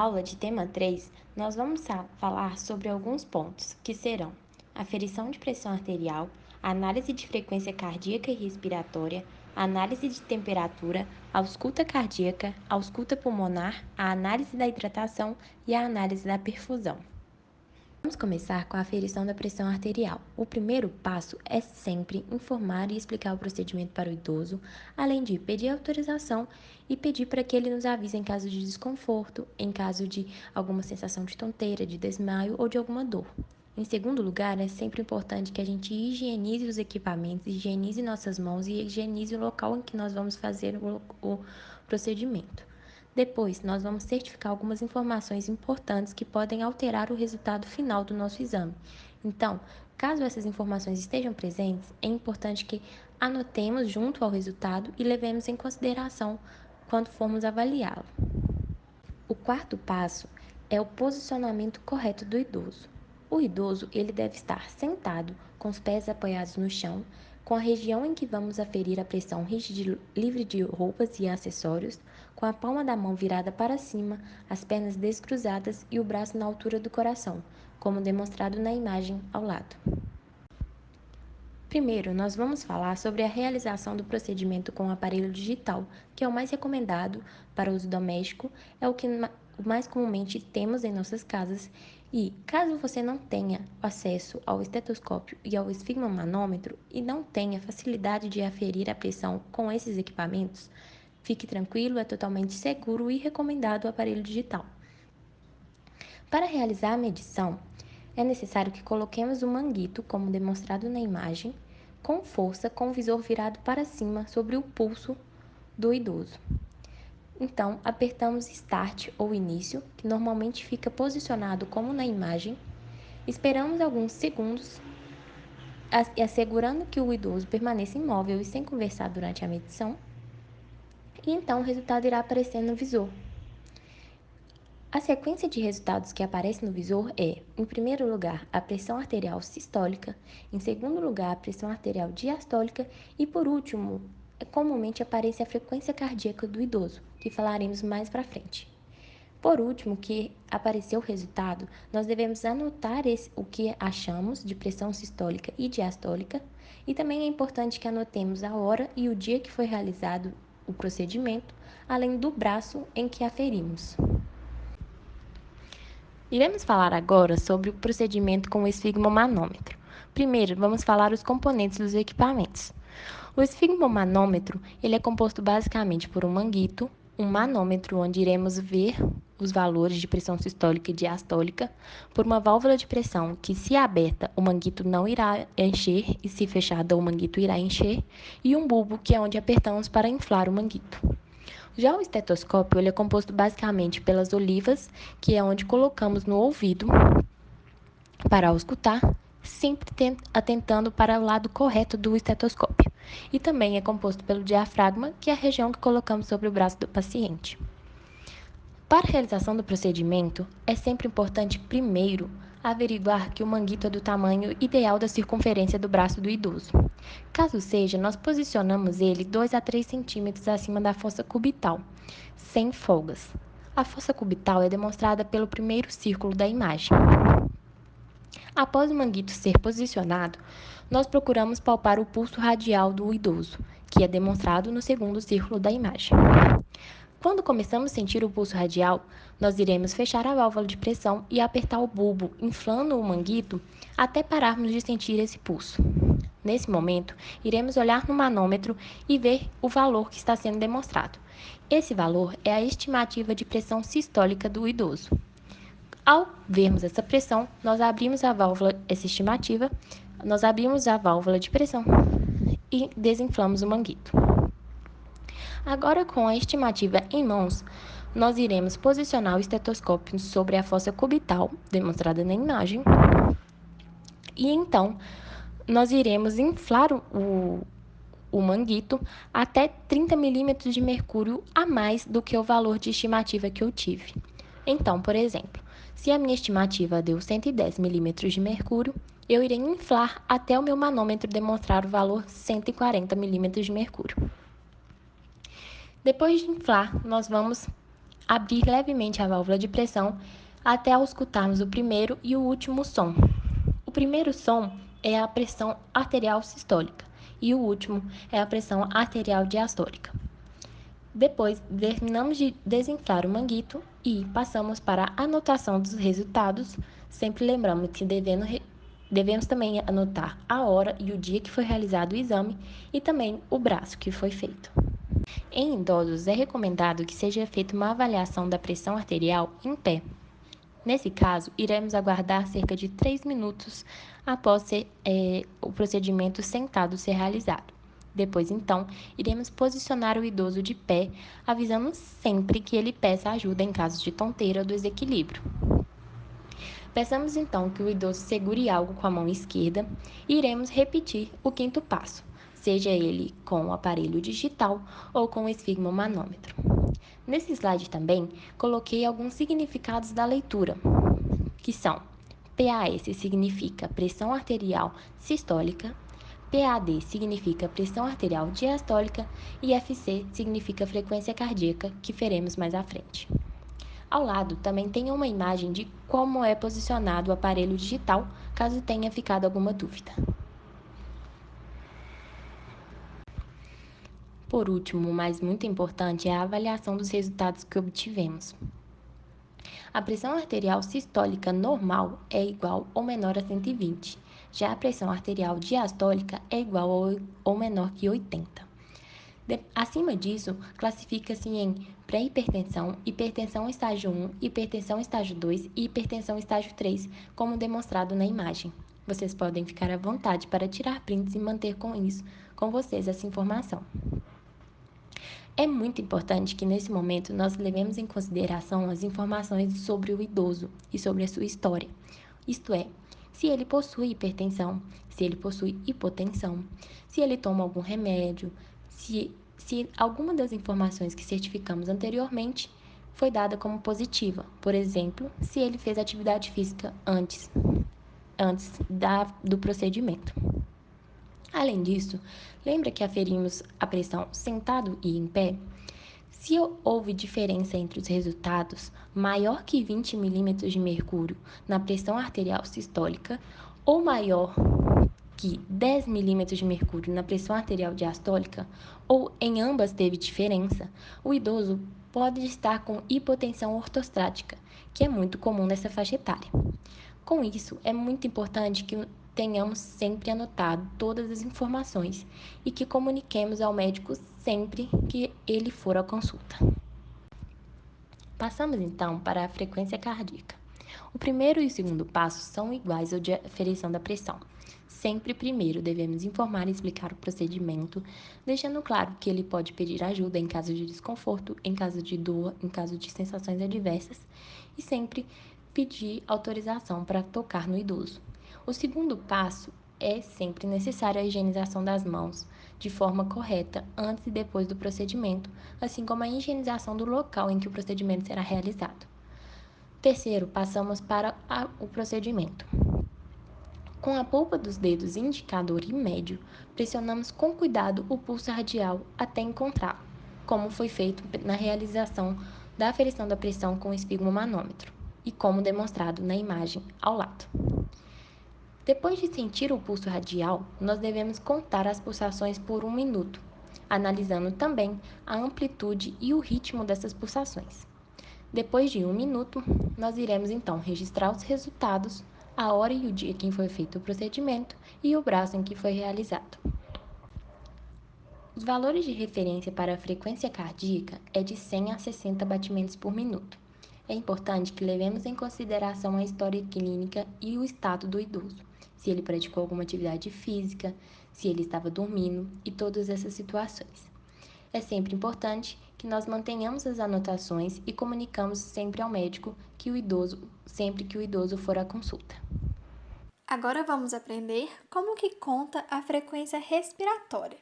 aula de tema 3, nós vamos falar sobre alguns pontos, que serão aferição de pressão arterial, análise de frequência cardíaca e respiratória, análise de temperatura, ausculta cardíaca, ausculta pulmonar, a análise da hidratação e a análise da perfusão. Vamos começar com a aferição da pressão arterial. O primeiro passo é sempre informar e explicar o procedimento para o idoso, além de pedir autorização e pedir para que ele nos avise em caso de desconforto, em caso de alguma sensação de tonteira, de desmaio ou de alguma dor. Em segundo lugar, é sempre importante que a gente higienize os equipamentos, higienize nossas mãos e higienize o local em que nós vamos fazer o procedimento. Depois, nós vamos certificar algumas informações importantes que podem alterar o resultado final do nosso exame. Então, caso essas informações estejam presentes, é importante que anotemos junto ao resultado e levemos em consideração quando formos avaliá-lo. O quarto passo é o posicionamento correto do idoso. O idoso ele deve estar sentado, com os pés apoiados no chão, com a região em que vamos aferir a pressão livre de roupas e acessórios, com a palma da mão virada para cima, as pernas descruzadas e o braço na altura do coração, como demonstrado na imagem ao lado. Primeiro, nós vamos falar sobre a realização do procedimento com o aparelho digital, que é o mais recomendado para uso doméstico, é o que mais comumente temos em nossas casas. E, caso você não tenha acesso ao estetoscópio e ao esfigmomanômetro e não tenha facilidade de aferir a pressão com esses equipamentos, fique tranquilo, é totalmente seguro e recomendado o aparelho digital. Para realizar a medição, é necessário que coloquemos o manguito, como demonstrado na imagem, com força, com o visor virado para cima sobre o pulso do idoso. Então, apertamos Start ou Início, que normalmente fica posicionado como na imagem. Esperamos alguns segundos, assegurando que o idoso permaneça imóvel e sem conversar durante a medição. E então o resultado irá aparecer no visor. A sequência de resultados que aparece no visor é, em primeiro lugar, a pressão arterial sistólica, em segundo lugar, a pressão arterial diastólica e, por último, comumente aparece a frequência cardíaca do idoso, que falaremos mais para frente. Por último, que apareceu o resultado, nós devemos anotar o que achamos de pressão sistólica e diastólica, e também é importante que anotemos a hora e o dia que foi realizado o procedimento, além do braço em que aferimos. Iremos falar agora sobre o procedimento com o esfigmomanômetro. Primeiro, vamos falar os componentes dos equipamentos. O esfigmomanômetro ele é composto basicamente por um manguito, um manômetro, onde iremos ver os valores de pressão sistólica e diastólica, por uma válvula de pressão que, se aberta, o manguito não irá encher e, se fechada, o manguito irá encher, e um bulbo, que é onde apertamos para inflar o manguito. Já o estetoscópio ele é composto basicamente pelas olivas, que é onde colocamos no ouvido para auscultar, sempre atentando para o lado correto do estetoscópio. E também é composto pelo diafragma, que é a região que colocamos sobre o braço do paciente. Para a realização do procedimento, é sempre importante, primeiro, averiguar que o manguito é do tamanho ideal da circunferência do braço do idoso. Caso seja, nós posicionamos ele 2 a 3 centímetros acima da fossa cubital, sem folgas. A fossa cubital é demonstrada pelo primeiro círculo da imagem. Após o manguito ser posicionado, nós procuramos palpar o pulso radial do idoso, que é demonstrado no segundo círculo da imagem. Quando começamos a sentir o pulso radial, nós iremos fechar a válvula de pressão e apertar o bulbo, inflando o manguito até pararmos de sentir esse pulso. Nesse momento, iremos olhar no manômetro e ver o valor que está sendo demonstrado. Esse valor é a estimativa de pressão sistólica do idoso. Ao vermos essa pressão, nós abrimos a válvula, essa estimativa, nós abrimos a válvula de pressão e desinflamos o manguito. Agora, com a estimativa em mãos, nós iremos posicionar o estetoscópio sobre a fossa cubital, demonstrada na imagem, e então nós iremos inflar o manguito até 30 milímetros de mercúrio a mais do que o valor de estimativa que eu tive. Então, por exemplo, se a minha estimativa deu 110 milímetros de mercúrio, eu irei inflar até o meu manômetro demonstrar o valor 140 milímetros de mercúrio. Depois de inflar, nós vamos abrir levemente a válvula de pressão até ao escutarmos o primeiro e o último som. O primeiro som é a pressão arterial sistólica e o último é a pressão arterial diastólica. Depois, terminamos de desinflar o manguito e passamos para a anotação dos resultados, sempre lembrando que devemos também anotar a hora e o dia que foi realizado o exame e também o braço que foi feito. Em idosos, é recomendado que seja feita uma avaliação da pressão arterial em pé. Nesse caso, iremos aguardar cerca de 3 minutos após o procedimento sentado ser realizado. Depois, então, iremos posicionar o idoso de pé, avisando sempre que ele peça ajuda em caso de tonteira ou desequilíbrio. Peçamos então que o idoso segure algo com a mão esquerda e iremos repetir o quinto passo, seja ele com o aparelho digital ou com o esfigmomanômetro. Nesse slide também coloquei alguns significados da leitura, que são: PAS significa pressão arterial sistólica, PAD significa pressão arterial diastólica e FC significa frequência cardíaca, que veremos mais à frente. Ao lado também tem uma imagem de como é posicionado o aparelho digital, caso tenha ficado alguma dúvida. Por último, mas muito importante, é a avaliação dos resultados que obtivemos. A pressão arterial sistólica normal é igual ou menor a 120, já a pressão arterial diastólica é igual ou menor que 80. Acima disso, classifica-se em pré-hipertensão, hipertensão estágio 1, hipertensão estágio 2 e hipertensão estágio 3, como demonstrado na imagem. Vocês podem ficar à vontade para tirar prints e manter com vocês essa informação. É muito importante que nesse momento nós levemos em consideração as informações sobre o idoso e sobre a sua história. Isto é, se ele possui hipertensão, se ele possui hipotensão, se ele toma algum remédio, se alguma das informações que certificamos anteriormente foi dada como positiva. Por exemplo, se ele fez atividade física antes do procedimento. Além disso, lembra que aferimos a pressão sentado e em pé? Se houve diferença entre os resultados maior que 20 milímetros de mercúrio na pressão arterial sistólica ou maior que 10 milímetros de mercúrio na pressão arterial diastólica, ou em ambas teve diferença, o idoso pode estar com hipotensão ortostática, que é muito comum nessa faixa etária. Com isso, é muito importante que tenhamos sempre anotado todas as informações e que comuniquemos ao médico sempre que ele for à consulta. Passamos então para a frequência cardíaca. O primeiro e o segundo passo são iguais ao de aferição da pressão. Sempre primeiro devemos informar e explicar o procedimento, deixando claro que ele pode pedir ajuda em caso de desconforto, em caso de dor, em caso de sensações adversas e sempre pedir autorização para tocar no idoso. O segundo passo é sempre necessária a higienização das mãos de forma correta antes e depois do procedimento, assim como a higienização do local em que o procedimento será realizado. Terceiro, passamos para o procedimento. Com a polpa dos dedos indicador e médio, pressionamos com cuidado o pulso radial até encontrá-lo, como foi feito na realização da aferição da pressão com o esfigmomanômetro e como demonstrado na imagem ao lado. Depois de sentir o pulso radial, nós devemos contar as pulsações por 1 minuto, analisando também a amplitude e o ritmo dessas pulsações. Depois de 1 minuto, nós iremos então registrar os resultados, a hora e o dia em que foi feito o procedimento e o braço em que foi realizado. Os valores de referência para a frequência cardíaca é de 100 a 60 batimentos por minuto. É importante que levemos em consideração a história clínica e o estado do idoso, se ele praticou alguma atividade física, se ele estava dormindo e todas essas situações. É sempre importante que nós mantenhamos as anotações e comunicamos sempre ao médico sempre que o idoso for à consulta. Agora vamos aprender como que conta a frequência respiratória.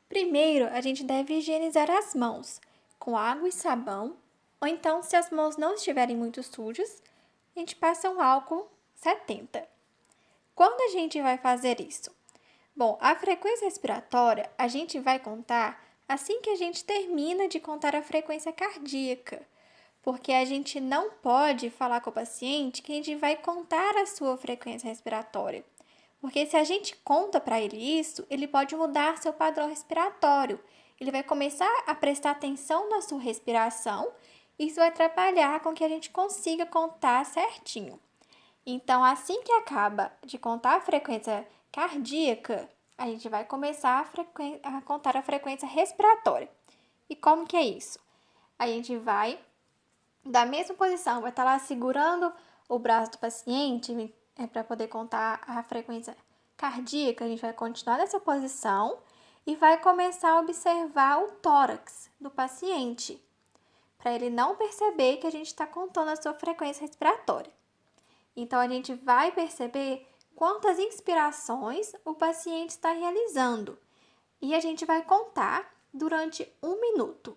Primeiro, a gente deve higienizar as mãos com água e sabão, ou então, se as mãos não estiverem muito sujas, a gente passa um álcool 70. Quando a gente vai fazer isso? Bom, a frequência respiratória a gente vai contar assim que a gente termina de contar a frequência cardíaca, porque a gente não pode falar com o paciente que a gente vai contar a sua frequência respiratória. Porque se a gente conta para ele isso, ele pode mudar seu padrão respiratório. Ele vai começar a prestar atenção na sua respiração, e isso vai atrapalhar com que a gente consiga contar certinho. Então, assim que acaba de contar a frequência cardíaca, a gente vai começar a contar a frequência respiratória. E como que é isso? A gente vai, da mesma posição, vai estar lá segurando o braço do paciente para poder contar a frequência cardíaca. A gente vai continuar nessa posição e vai começar a observar o tórax do paciente, para ele não perceber que a gente está contando a sua frequência respiratória. Então, a gente vai perceber quantas inspirações o paciente está realizando. E a gente vai contar durante 1 minuto.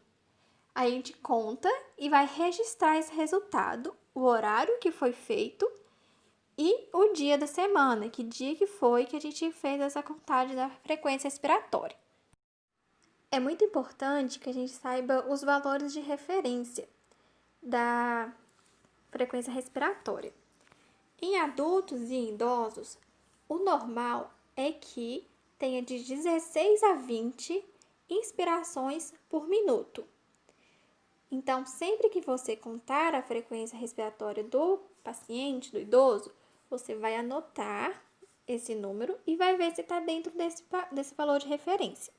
A gente conta e vai registrar esse resultado, o horário que foi feito e o dia da semana, que dia que foi que a gente fez essa contagem da frequência respiratória. É muito importante que a gente saiba os valores de referência da frequência respiratória. Em adultos e em idosos, o normal é que tenha de 16 a 20 inspirações por minuto. Então, sempre que você contar a frequência respiratória do paciente, do idoso, você vai anotar esse número e vai ver se está dentro desse valor de referência.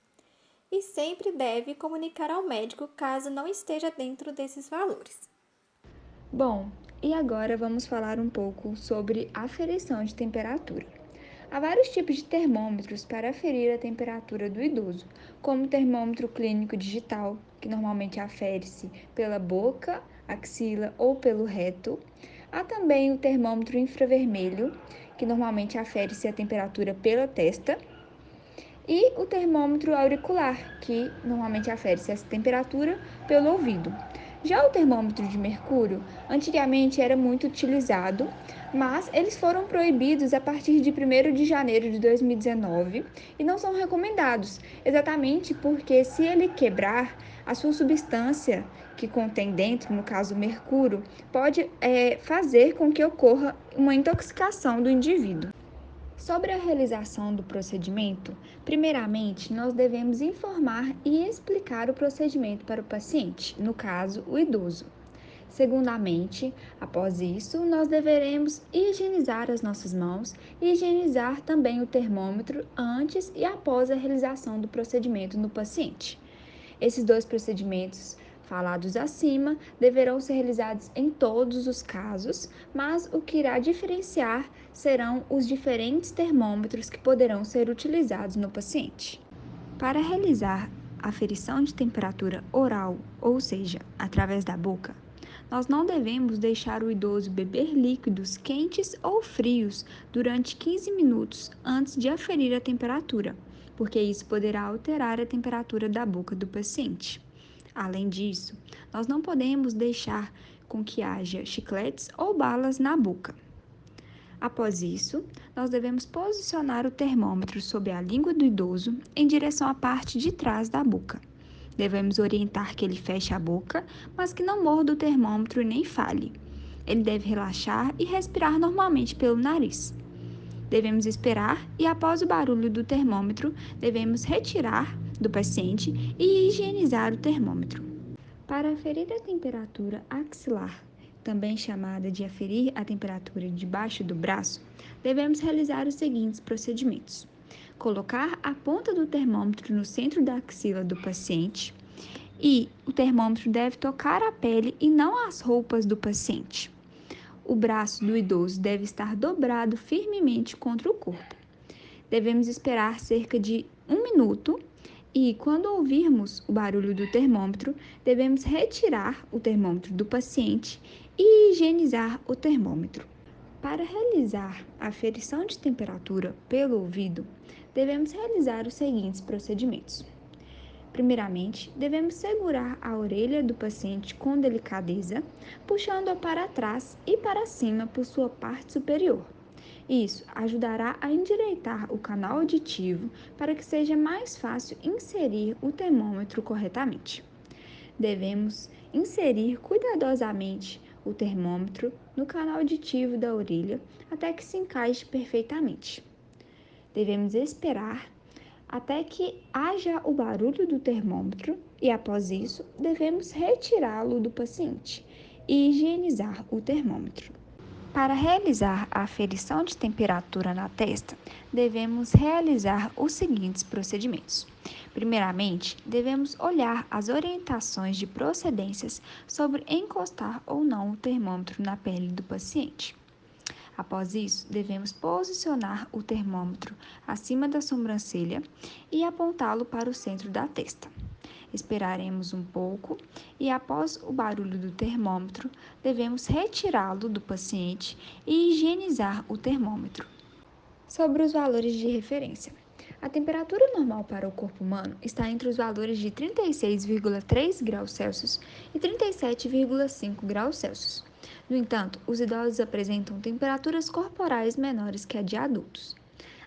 E sempre deve comunicar ao médico caso não esteja dentro desses valores. Bom, e agora vamos falar um pouco sobre aferição de temperatura. Há vários tipos de termômetros para aferir a temperatura do idoso, como o termômetro clínico digital, que normalmente afere-se pela boca, axila ou pelo reto. Há também o termômetro infravermelho, que normalmente afere-se a temperatura pela testa. E o termômetro auricular, que normalmente afere-se essa temperatura pelo ouvido. Já o termômetro de mercúrio, antigamente era muito utilizado, mas eles foram proibidos a partir de 1º de janeiro de 2019 e não são recomendados, exatamente porque se ele quebrar, a sua substância que contém dentro, no caso o mercúrio, pode fazer com que ocorra uma intoxicação do indivíduo. Sobre a realização do procedimento, primeiramente, nós devemos informar e explicar o procedimento para o paciente, no caso, o idoso. Segundamente, após isso, nós deveremos higienizar as nossas mãos e higienizar também o termômetro antes e após a realização do procedimento no paciente. Esses dois procedimentos falados acima deverão ser realizados em todos os casos, mas o que irá diferenciar serão os diferentes termômetros que poderão ser utilizados no paciente. Para realizar a aferição de temperatura oral, ou seja, através da boca, nós não devemos deixar o idoso beber líquidos quentes ou frios durante 15 minutos antes de aferir a temperatura, porque isso poderá alterar a temperatura da boca do paciente. Além disso, nós não podemos deixar com que haja chicletes ou balas na boca. Após isso, nós devemos posicionar o termômetro sob a língua do idoso em direção à parte de trás da boca. Devemos orientar que ele feche a boca, mas que não morda o termômetro nem fale. Ele deve relaxar e respirar normalmente pelo nariz. Devemos esperar e, após o barulho do termômetro, devemos retirar do paciente e higienizar o termômetro. Para aferir a temperatura axilar, também chamada de aferir a temperatura debaixo do braço, devemos realizar os seguintes procedimentos: colocar a ponta do termômetro no centro da axila do paciente e o termômetro deve tocar a pele e não as roupas do paciente. O braço do idoso deve estar dobrado firmemente contra o corpo. Devemos esperar cerca de 1 minuto e, quando ouvirmos o barulho do termômetro, devemos retirar o termômetro do paciente e higienizar o termômetro. Para realizar a aferição de temperatura pelo ouvido, devemos realizar os seguintes procedimentos. Primeiramente, devemos segurar a orelha do paciente com delicadeza, puxando-a para trás e para cima por sua parte superior. Isso ajudará a endireitar o canal auditivo para que seja mais fácil inserir o termômetro corretamente. Devemos inserir cuidadosamente o termômetro no canal auditivo da orelha até que se encaixe perfeitamente. Devemos esperar até que haja o barulho do termômetro e, após isso, devemos retirá-lo do paciente e higienizar o termômetro. Para realizar a aferição de temperatura na testa, devemos realizar os seguintes procedimentos. Primeiramente, devemos olhar as orientações de procedências sobre encostar ou não o termômetro na pele do paciente. Após isso, devemos posicionar o termômetro acima da sobrancelha e apontá-lo para o centro da testa. Esperaremos um pouco e, após o barulho do termômetro, devemos retirá-lo do paciente e higienizar o termômetro. Sobre os valores de referência. A temperatura normal para o corpo humano está entre os valores de 36,3 graus Celsius e 37,5 graus Celsius. No entanto, os idosos apresentam temperaturas corporais menores que a de adultos.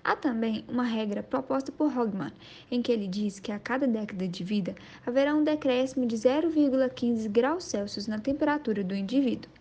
Há também uma regra proposta por Hogman, em que ele diz que a cada década de vida haverá um decréscimo de 0,15 graus Celsius na temperatura do indivíduo.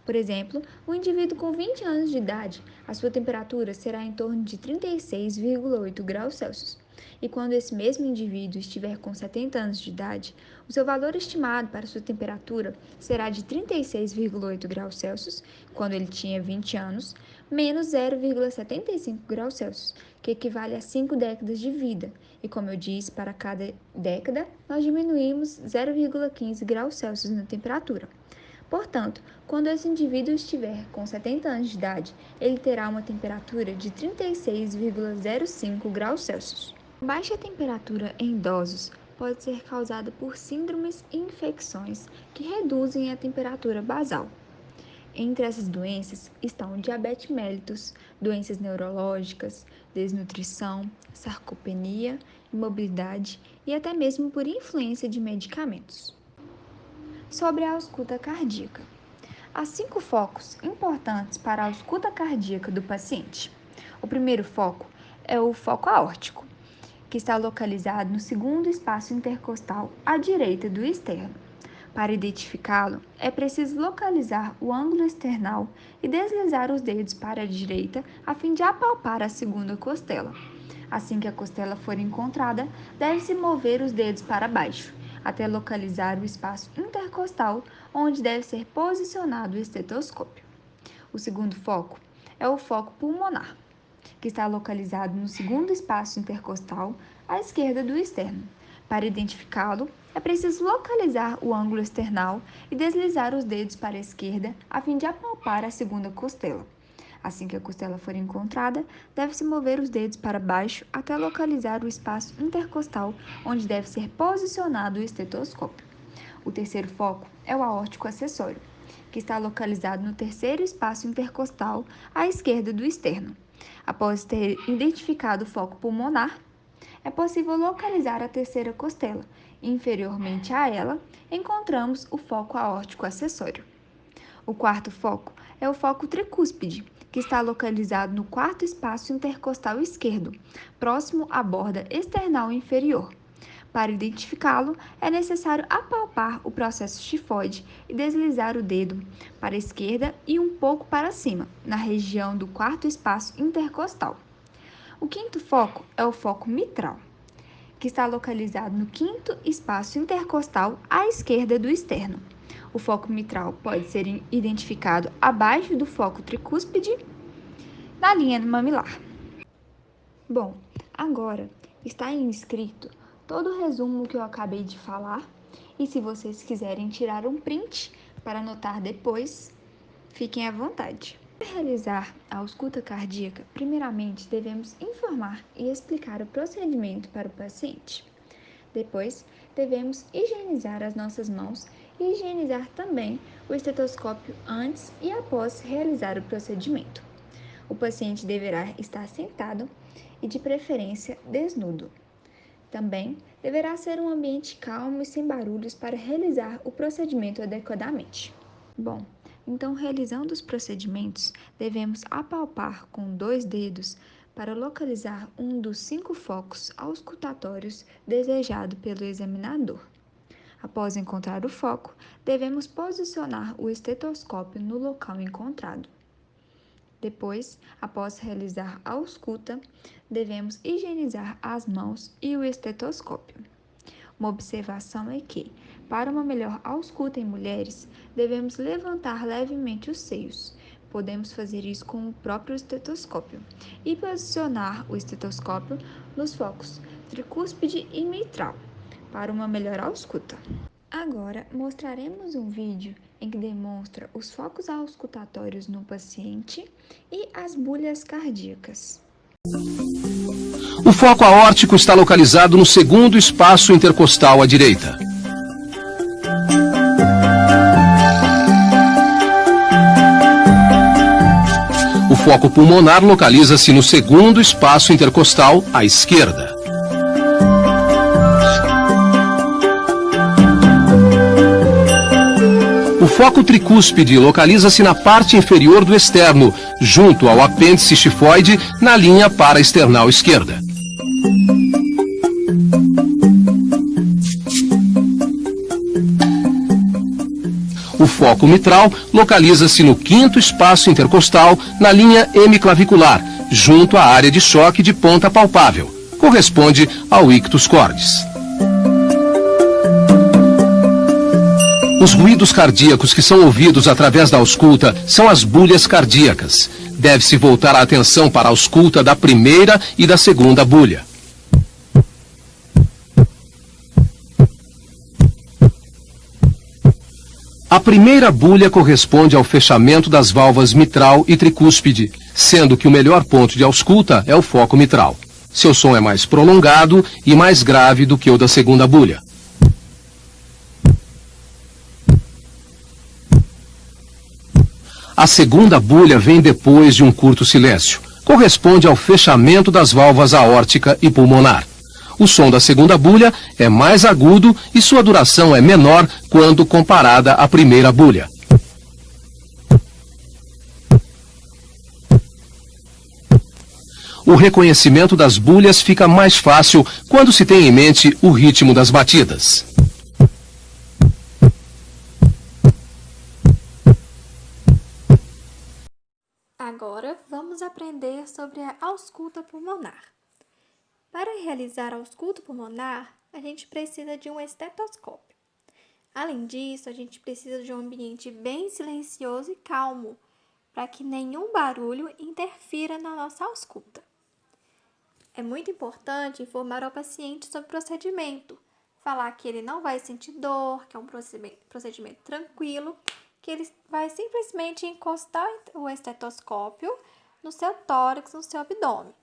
Por exemplo, um indivíduo com 20 anos de idade, a sua temperatura será em torno de 36,8 graus Celsius. E quando esse mesmo indivíduo estiver com 70 anos de idade, o seu valor estimado para sua temperatura será de 36,8 graus Celsius, quando ele tinha 20 anos, menos 0,75 graus Celsius, que equivale a 5 décadas de vida. E como eu disse, para cada década, nós diminuímos 0,15 graus Celsius na temperatura. Portanto, quando esse indivíduo estiver com 70 anos de idade, ele terá uma temperatura de 36,05 graus Celsius. Baixa temperatura em idosos pode ser causada por síndromes e infecções que reduzem a temperatura basal. Entre essas doenças estão diabetes mellitus, doenças neurológicas, desnutrição, sarcopenia, imobilidade e até mesmo por influência de medicamentos. Sobre a ausculta cardíaca. Há 5 focos importantes para a ausculta cardíaca do paciente. O primeiro foco é o foco aórtico, que está localizado no segundo espaço intercostal à direita do externo. Para identificá-lo, é preciso localizar o ângulo external e deslizar os dedos para a direita a fim de apalpar a segunda costela. Assim que a costela for encontrada, deve-se mover os dedos para baixo, até localizar o espaço intercostal, onde deve ser posicionado o estetoscópio. O segundo foco é o foco pulmonar, que está localizado no segundo espaço intercostal à esquerda do externo. Para identificá-lo, é preciso localizar o ângulo external e deslizar os dedos para a esquerda a fim de apalpar a segunda costela. Assim que a costela for encontrada, deve-se mover os dedos para baixo até localizar o espaço intercostal, onde deve ser posicionado o estetoscópio. O terceiro foco é o aórtico acessório, que está localizado no terceiro espaço intercostal à esquerda do externo. Após ter identificado o foco pulmonar, é possível localizar a terceira costela. Inferiormente a ela, encontramos o foco aórtico acessório. O quarto foco é o foco tricúspide, que está localizado no quarto espaço intercostal esquerdo, próximo à borda external inferior. Para identificá-lo, é necessário apalpar o processo tifoide e deslizar o dedo para a esquerda e um pouco para cima, na região do quarto espaço intercostal. O quinto foco é o foco mitral, que está localizado no quinto espaço intercostal à esquerda do externo. O foco mitral pode ser identificado abaixo do foco tricúspide, na linha mamilar. Bom, agora está inscrito todo o resumo que eu acabei de falar, e se vocês quiserem tirar um print para anotar depois, fiquem à vontade. Para realizar a ausculta cardíaca, primeiramente devemos informar e explicar o procedimento para o paciente. Depois, devemos higienizar as nossas mãos e higienizar também o estetoscópio antes e após realizar o procedimento. O paciente deverá estar sentado e, de preferência, desnudo. Também deverá ser um ambiente calmo e sem barulhos para realizar o procedimento adequadamente. Bom, então, realizando os procedimentos, devemos apalpar com 2 dedos para localizar um dos 5 focos auscultatórios desejado pelo examinador. Após encontrar o foco, devemos posicionar o estetoscópio no local encontrado. Depois, após realizar a ausculta, devemos higienizar as mãos e o estetoscópio. Uma observação é que, para uma melhor ausculta em mulheres, devemos levantar levemente os seios. Podemos fazer isso com o próprio estetoscópio e posicionar o estetoscópio nos focos tricúspide e mitral para uma melhor ausculta. Agora, mostraremos um vídeo em que demonstra os focos auscultatórios no paciente e as bulhas cardíacas. O foco aórtico está localizado no segundo espaço intercostal à direita. O foco pulmonar localiza-se no segundo espaço intercostal à esquerda. O foco tricúspide localiza-se na parte inferior do externo, junto ao apêndice xifoide, na linha paraesternal esquerda. O foco mitral localiza-se no quinto espaço intercostal, na linha hemiclavicular, junto à área de choque de ponta palpável. Corresponde ao ictus cordis. Os ruídos cardíacos que são ouvidos através da ausculta são as bulhas cardíacas. Deve-se voltar a atenção para a ausculta da primeira e da segunda bulha. A primeira bulha corresponde ao fechamento das válvulas mitral e tricúspide, sendo que o melhor ponto de ausculta é o foco mitral. Seu som é mais prolongado e mais grave do que o da segunda bulha. A segunda bulha vem depois de um curto silêncio. Corresponde ao fechamento das válvulas aórtica e pulmonar. O som da segunda bulha é mais agudo e sua duração é menor quando comparada à primeira bulha. O reconhecimento das bulhas fica mais fácil quando se tem em mente o ritmo das batidas. Agora vamos aprender sobre a ausculta pulmonar. Para realizar a ausculta pulmonar, a gente precisa de um estetoscópio. Além disso, a gente precisa de um ambiente bem silencioso e calmo, para que nenhum barulho interfira na nossa ausculta. É muito importante informar ao paciente sobre o procedimento, falar que ele não vai sentir dor, que é um procedimento tranquilo, que ele vai simplesmente encostar o estetoscópio no seu tórax, no seu abdômen.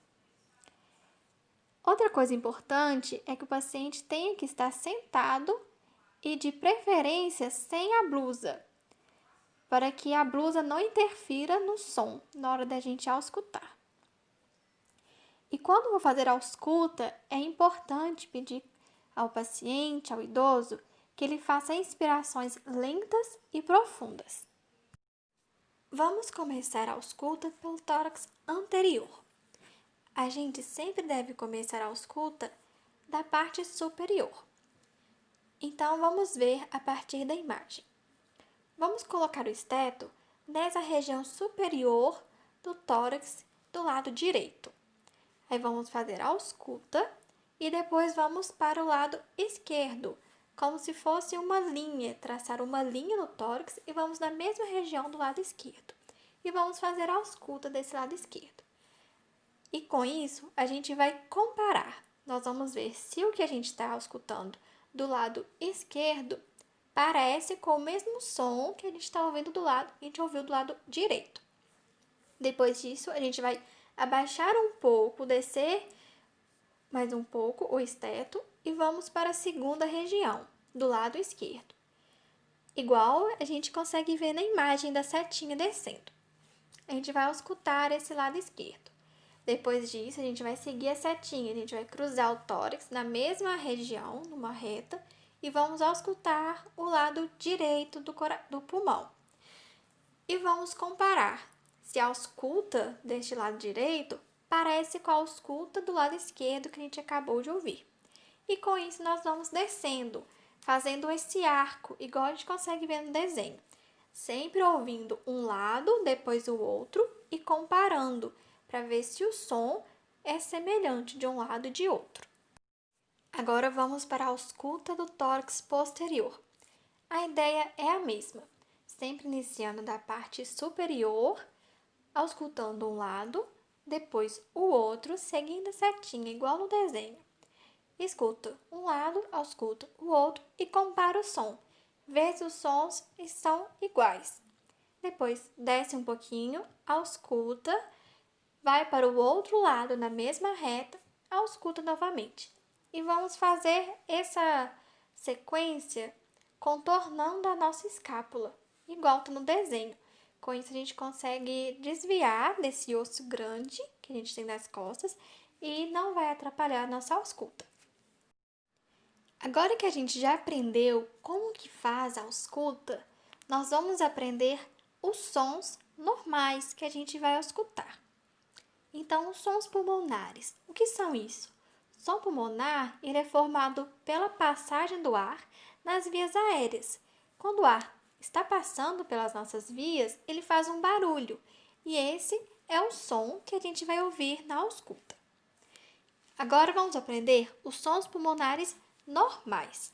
Outra coisa importante é que o paciente tenha que estar sentado e, de preferência, sem a blusa, para que a blusa não interfira no som na hora da gente auscultar. E quando for fazer a ausculta, é importante pedir ao paciente, ao idoso, que ele faça inspirações lentas e profundas. Vamos começar a ausculta pelo tórax anterior. A gente sempre deve começar a ausculta da parte superior. Então, vamos ver a partir da imagem. Vamos colocar o esteto nessa região superior do tórax do lado direito. Aí vamos fazer a ausculta e depois vamos para o lado esquerdo, como se fosse uma linha, traçar uma linha no tórax e vamos na mesma região do lado esquerdo. E vamos fazer a ausculta desse lado esquerdo. E com isso, a gente vai comparar. Nós vamos ver se o que a gente está auscultando do lado esquerdo parece com o mesmo som que a gente está ouvindo a gente ouviu do lado direito. Depois disso, a gente vai abaixar um pouco, descer mais um pouco o esteto e vamos para a segunda região, do lado esquerdo. Igual a gente consegue ver na imagem da setinha descendo. A gente vai auscultar esse lado esquerdo. Depois disso, a gente vai seguir a setinha, a gente vai cruzar o tórax na mesma região, numa reta, e vamos auscultar o lado direito do pulmão. E vamos comparar se a ausculta deste lado direito parece com a ausculta do lado esquerdo que a gente acabou de ouvir. E com isso, nós vamos descendo fazendo esse arco, igual a gente consegue ver no desenho. Sempre ouvindo um lado, depois o outro e comparando, para ver se o som é semelhante de um lado e de outro. Agora vamos para a ausculta do tórax posterior. A ideia é a mesma, sempre iniciando da parte superior, auscultando um lado, depois o outro, seguindo a setinha, igual no desenho. Escuta um lado, ausculta o outro e compara o som. Vê se os sons estão iguais. Depois desce um pouquinho, ausculta, vai para o outro lado na mesma reta, ausculta novamente. E vamos fazer essa sequência contornando a nossa escápula, igual está no desenho. Com isso a gente consegue desviar desse osso grande que a gente tem nas costas e não vai atrapalhar a nossa ausculta. Agora que a gente já aprendeu como que faz a ausculta, nós vamos aprender os sons normais que a gente vai auscultar. Então, os sons pulmonares. O que são isso? O som pulmonar ele é formado pela passagem do ar nas vias aéreas. Quando o ar está passando pelas nossas vias, ele faz um barulho. E esse é o som que a gente vai ouvir na ausculta. Agora vamos aprender os sons pulmonares normais.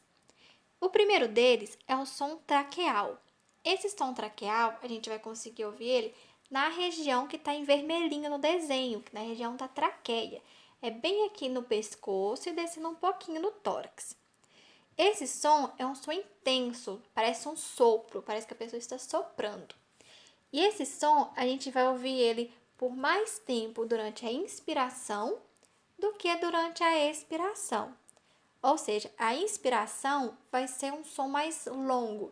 O primeiro deles é o som traqueal. Esse som traqueal, a gente vai conseguir ouvir ele na região que está em vermelhinho no desenho, na região da traqueia. É bem aqui no pescoço e descendo um pouquinho no tórax. Esse som é um som intenso, parece um sopro, parece que a pessoa está soprando. E esse som, a gente vai ouvir ele por mais tempo durante a inspiração do que durante a expiração. Ou seja, a inspiração vai ser um som mais longo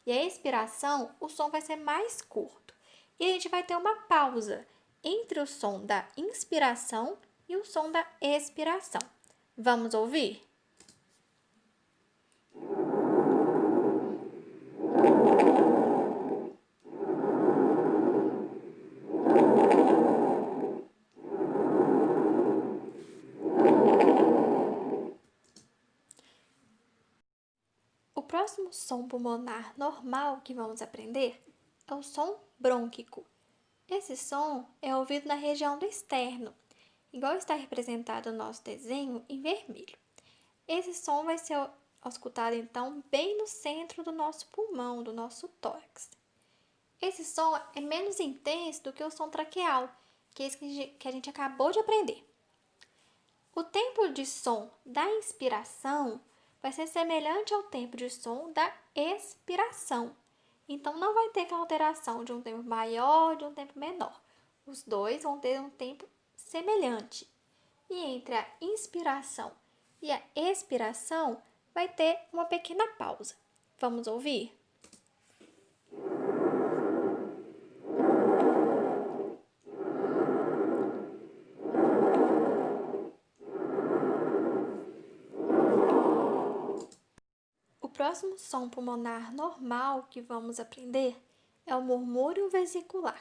e a expiração, o som vai ser mais curto. E a gente vai ter uma pausa entre o som da inspiração e o som da expiração. Vamos ouvir? O próximo som pulmonar normal que vamos aprender é o som brônquico. Esse som é ouvido na região do externo, igual está representado no nosso desenho em vermelho. Esse som vai ser escutado então bem no centro do nosso pulmão, do nosso tórax. Esse som é menos intenso do que o som traqueal, que é esse que a gente acabou de aprender. O tempo de som da inspiração vai ser semelhante ao tempo de som da expiração. Então, não vai ter aquela alteração de um tempo maior, de um tempo menor. Os dois vão ter um tempo semelhante. E entre a inspiração e a expiração, vai ter uma pequena pausa. Vamos ouvir? O próximo som pulmonar normal que vamos aprender é o murmúrio vesicular.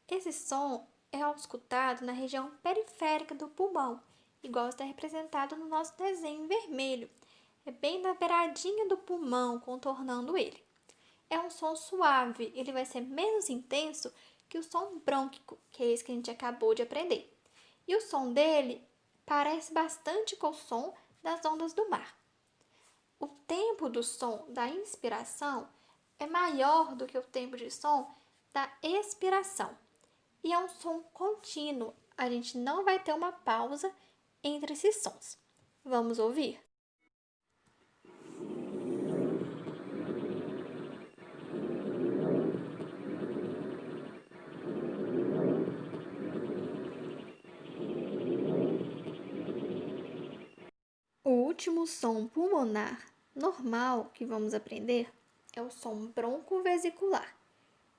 Esse som é auscultado na região periférica do pulmão, igual está representado no nosso desenho em vermelho. É bem na beiradinha do pulmão, contornando ele. É um som suave, ele vai ser menos intenso que o som brônquico, que é esse que a gente acabou de aprender. E o som dele parece bastante com o som das ondas do mar. O tempo do som da inspiração é maior do que o tempo de som da expiração. E é um som contínuo, a gente não vai ter uma pausa entre esses sons. Vamos ouvir? O último som pulmonar normal que vamos aprender é o som broncovesicular.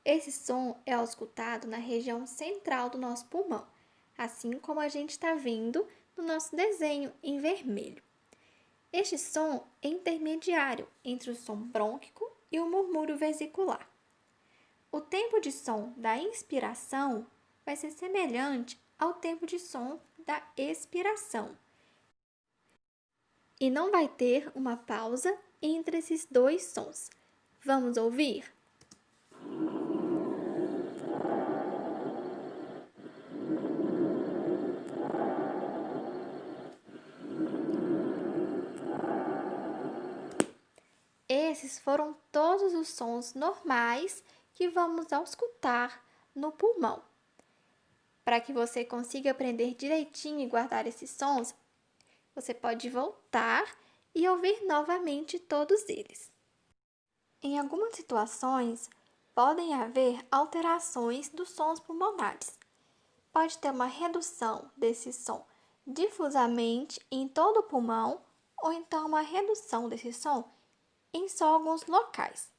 Esse som é auscultado na região central do nosso pulmão, assim como a gente está vendo no nosso desenho em vermelho. Este som é intermediário entre o som brônquico e o murmúrio vesicular. O tempo de som da inspiração vai ser semelhante ao tempo de som da expiração. e não vai ter uma pausa entre esses dois sons. Vamos ouvir? Esses foram todos os sons normais que vamos escutar no pulmão. Para que você consiga aprender direitinho e guardar esses sons, você pode voltar e ouvir novamente todos eles. Em algumas situações, podem haver alterações dos sons pulmonares. Pode ter uma redução desse som difusamente em todo o pulmão ou então uma redução desse som em só alguns locais.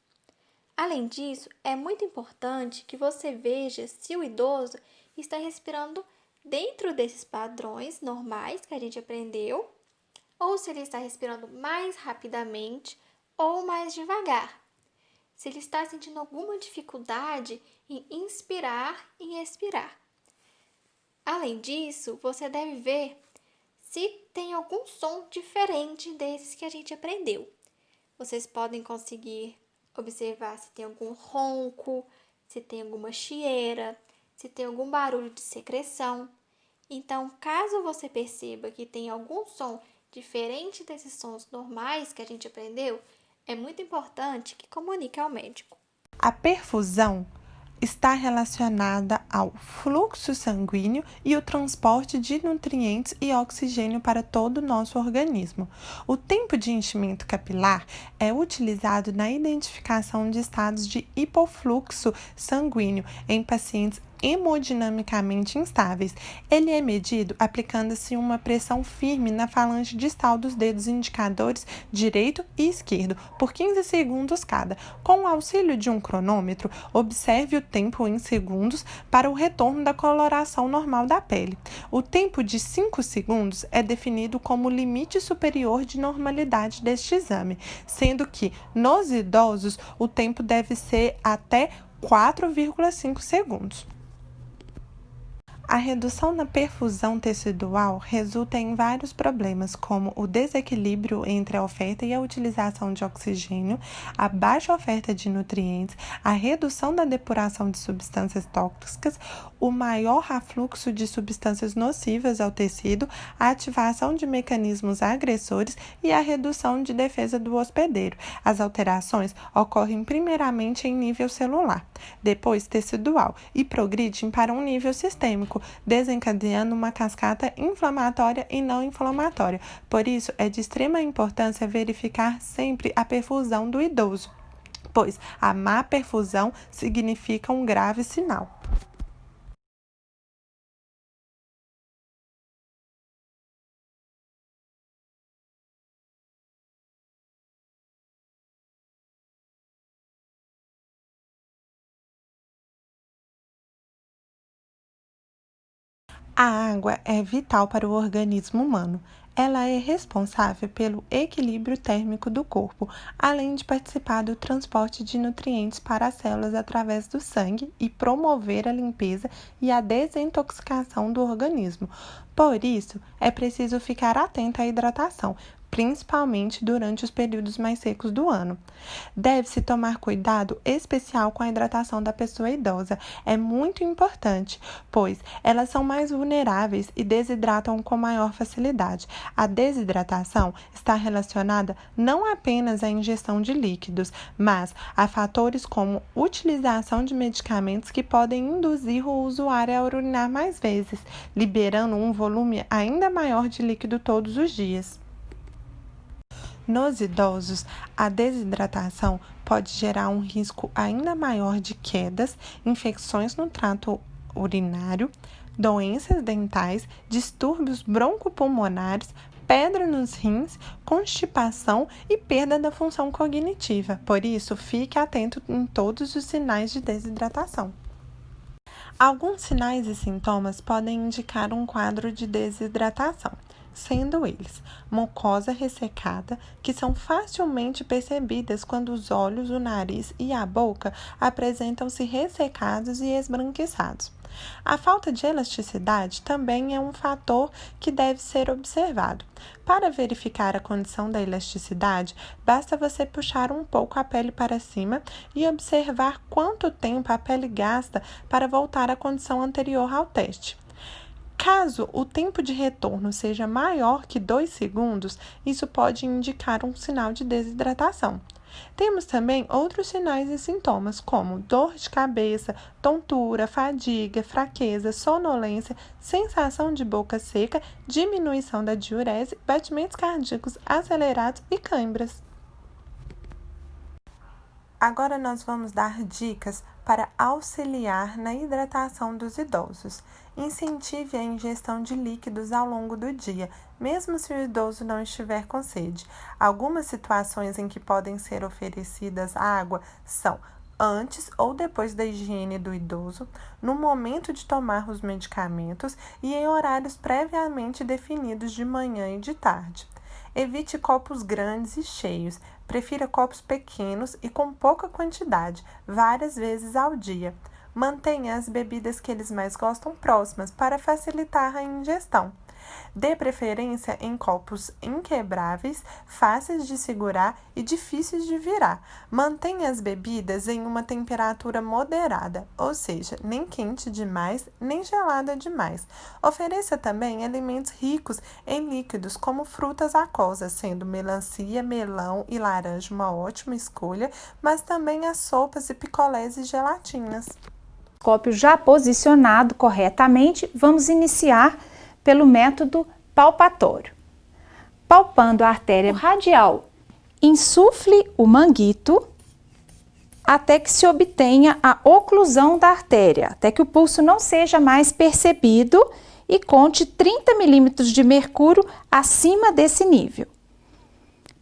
Além disso, é muito importante que você veja se o idoso está respirando dentro desses padrões normais que a gente aprendeu, ou se ele está respirando mais rapidamente ou mais devagar. Se ele está sentindo alguma dificuldade em inspirar e expirar. Além disso, você deve ver se tem algum som diferente desses que a gente aprendeu. Vocês podem conseguir observar se tem algum ronco, se tem alguma chieira, se tem algum barulho de secreção. Então, caso você perceba que tem algum som diferente desses sons normais que a gente aprendeu, é muito importante que comunique ao médico. A perfusão está relacionada ao fluxo sanguíneo e o transporte de nutrientes e oxigênio para todo o nosso organismo. O tempo de enchimento capilar é utilizado na identificação de estados de hipofluxo sanguíneo em pacientes hemodinamicamente instáveis. Ele é medido aplicando-se uma pressão firme na falange distal dos dedos indicadores direito e esquerdo por 15 segundos cada. Com o auxílio de um cronômetro, observe o tempo em segundos para o retorno da coloração normal da pele. O tempo de 5 segundos é definido como o limite superior de normalidade deste exame, sendo que, nos idosos, o tempo deve ser até 4,5 segundos. A redução na perfusão tecidual resulta em vários problemas, como o desequilíbrio entre a oferta e a utilização de oxigênio, a baixa oferta de nutrientes, a redução da depuração de substâncias tóxicas, o maior afluxo de substâncias nocivas ao tecido, a ativação de mecanismos agressores e a redução de defesa do hospedeiro. As alterações ocorrem primeiramente em nível celular, depois tecidual e progridem para um nível sistêmico, desencadeando uma cascata inflamatória e não inflamatória. Por isso, é de extrema importância verificar sempre a perfusão do idoso, pois a má perfusão significa um grave sinal. A água é vital para o organismo humano. Ela é responsável pelo equilíbrio térmico do corpo, além de participar do transporte de nutrientes para as células através do sangue e promover a limpeza e a desintoxicação do organismo. Por isso, é preciso ficar atento à hidratação, principalmente durante os períodos mais secos do ano. Deve-se tomar cuidado especial com a hidratação da pessoa idosa. É muito importante, pois elas são mais vulneráveis e desidratam com maior facilidade. A desidratação está relacionada não apenas à ingestão de líquidos, mas a fatores como utilização de medicamentos que podem induzir o usuário a urinar mais vezes, liberando um volume ainda maior de líquido todos os dias. Nos idosos, a desidratação pode gerar um risco ainda maior de quedas, infecções no trato urinário, doenças dentais, distúrbios broncopulmonares, pedra nos rins, constipação e perda da função cognitiva. Por isso, fique atento em todos os sinais de desidratação. Alguns sinais e sintomas podem indicar um quadro de desidratação, sendo eles mucosa ressecada, que são facilmente percebidas quando os olhos, o nariz e a boca apresentam-se ressecados e esbranquiçados. A falta de elasticidade também é um fator que deve ser observado. Para verificar a condição da elasticidade, basta você puxar um pouco a pele para cima e observar quanto tempo a pele gasta para voltar à condição anterior ao teste. Caso o tempo de retorno seja maior que 2 segundos, isso pode indicar um sinal de desidratação. Temos também outros sinais e sintomas, como dor de cabeça, tontura, fadiga, fraqueza, sonolência, sensação de boca seca, diminuição da diurese, batimentos cardíacos acelerados e câimbras. Agora nós vamos dar dicas para auxiliar na hidratação dos idosos. Incentive a ingestão de líquidos ao longo do dia, mesmo se o idoso não estiver com sede. Algumas situações em que podem ser oferecidas água são antes ou depois da higiene do idoso, no momento de tomar os medicamentos e em horários previamente definidos de manhã e de tarde. Evite copos grandes e cheios. Prefira copos pequenos e com pouca quantidade, várias vezes ao dia. Mantenha as bebidas que eles mais gostam próximas para facilitar a ingestão. Dê preferência em copos inquebráveis, fáceis de segurar e difíceis de virar. Mantenha as bebidas em uma temperatura moderada, ou seja, nem quente demais, nem gelada demais. Ofereça também alimentos ricos em líquidos, como frutas aquosas, sendo melancia, melão e laranja uma ótima escolha, mas também as sopas e picolés e gelatinas. Estetoscópio já posicionado corretamente, vamos iniciar pelo método palpatório. Palpando a artéria radial, insufle o manguito até que se obtenha a oclusão da artéria, até que o pulso não seja mais percebido e conte 30 milímetros de mercúrio acima desse nível.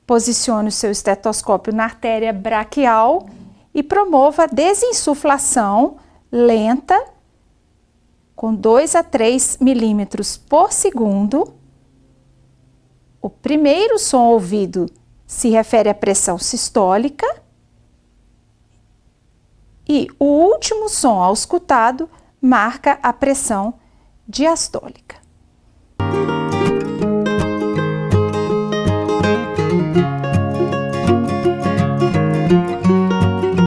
Posicione o seu estetoscópio na artéria braquial e promova a desinsuflação lenta com 2 a 3 milímetros por segundo. O primeiro som ouvido se refere à pressão sistólica e o último som auscultado marca a pressão diastólica.